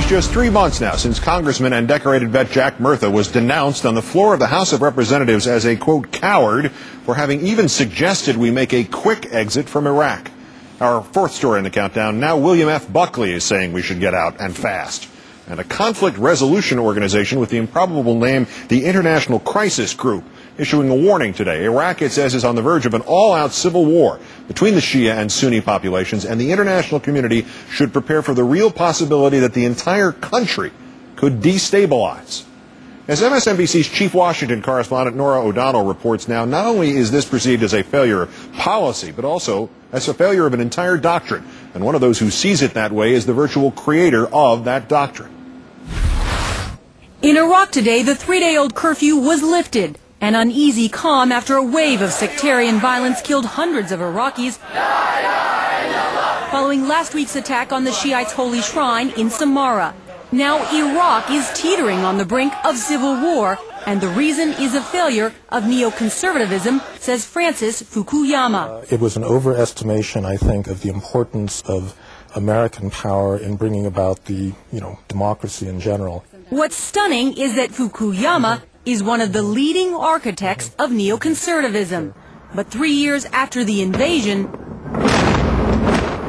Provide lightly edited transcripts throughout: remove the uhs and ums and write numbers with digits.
changed just 3 months now since Congressman and decorated vet Jack Murtha was denounced on the floor of the House of Representatives as a, quote, coward for having even suggested we make a quick exit from Iraq. Our fourth story in the countdown, now William F. Buckley is saying we should get out and fast. And a conflict resolution organization with the improbable name the International Crisis Group issuing a warning today. Iraq, it says, is on the verge of an all-out civil war between the Shia and Sunni populations, and the international community should prepare for the real possibility that the entire country could destabilize. As MSNBC's chief Washington correspondent Nora O'Donnell reports now, not only is this perceived as a failure of policy, but also as a failure of an entire doctrine. And one of those who sees it that way is the virtual creator of that doctrine. In Iraq today, the 3-day-old curfew was lifted. An uneasy calm after a wave of sectarian violence killed hundreds of Iraqis following last week's attack on the Shiites' holy shrine in Samarra. Now Iraq is teetering on the brink of civil war, and the reason is a failure of neoconservatism, says Francis Fukuyama. It was an overestimation, I think, of the importance of American power in bringing about the, democracy in general. What's stunning is that Fukuyama is one of the leading architects of neoconservatism. But 3 years after the invasion,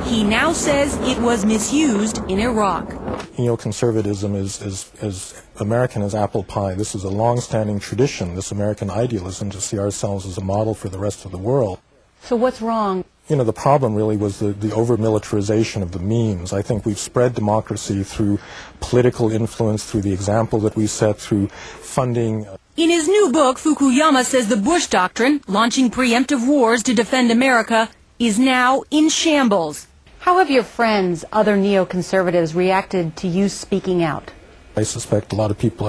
he now says it was misused in Iraq. Neoconservatism is as American as apple pie. This is a long-standing tradition, this American idealism, to see ourselves as a model for the rest of the world. So what's wrong? The problem really was the over-militarization of the means. I think we've spread democracy through political influence, through the example that we set, through funding. In his new book, Fukuyama says the Bush Doctrine, launching preemptive wars to defend America, is now in shambles. How have your friends, other neoconservatives, reacted to you speaking out? I suspect a lot of people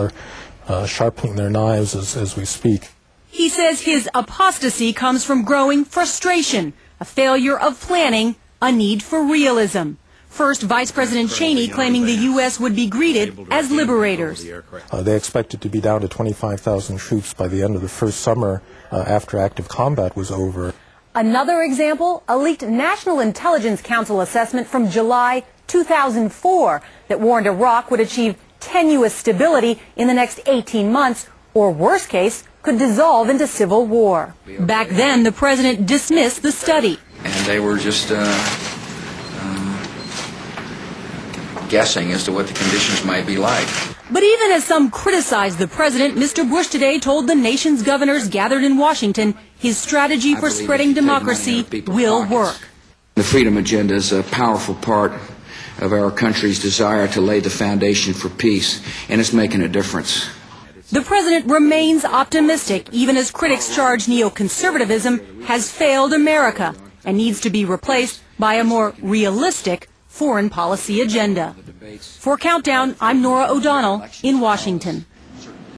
are sharpening their knives as we speak. He says his apostasy comes from growing frustration, a failure of planning, a need for realism. First, Vice President Cheney claiming the U.S. would be greeted as liberators. They expected to be down to 25,000 troops by the end of the first summer after active combat was over. Another example, a leaked National Intelligence Council assessment from July 2004 that warned Iraq would achieve tenuous stability in the next 18 months, or worst case, could dissolve into civil war. Back then, the president dismissed the study. And they were just guessing as to what the conditions might be like. But even as some criticized the president, Mr. Bush today told the nation's governors gathered in Washington his strategy for spreading democracy will work. The freedom agenda is a powerful part of our country's desire to lay the foundation for peace, and it's making a difference. The president remains optimistic, even as critics charge neoconservatism has failed America and needs to be replaced by a more realistic foreign policy agenda. For Countdown, I'm Nora O'Donnell in Washington.